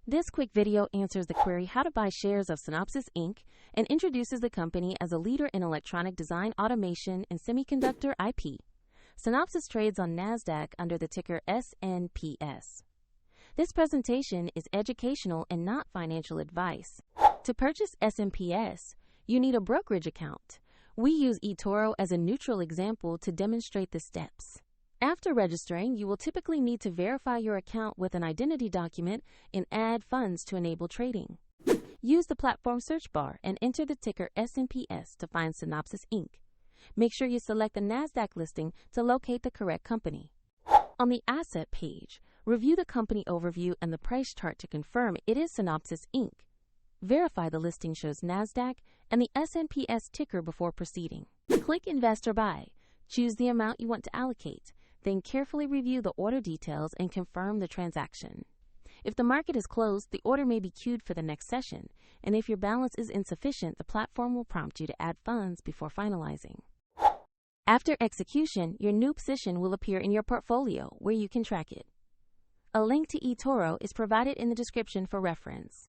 This quick video answers the query how to buy shares of Synopsys Inc. and introduces the company as a leader in electronic design automation and semiconductor IP. Synopsys trades on NASDAQ under the ticker SNPS. This presentation is educational and not financial advice. To purchase SNPS, you need a brokerage account. We use eToro as a neutral example to demonstrate the steps. After registering, you will typically need to verify your account with an identity document and add funds to enable trading. Use the platform search bar and enter the ticker SNPS to find Synopsys Inc. Make sure you select the NASDAQ listing to locate the correct company. On the Asset page, review the company overview and the price chart to confirm it is Synopsys Inc. Verify the listing shows NASDAQ and the SNPS ticker before proceeding. Click Invest or Buy. Choose the amount you want to allocate. Then carefully review the order details and confirm the transaction. If the market is closed, the order may be queued for the next session, and if your balance is insufficient, the platform will prompt you to add funds before finalizing. After execution, your new position will appear in your portfolio where you can track it. A link to eToro is provided in the description for reference.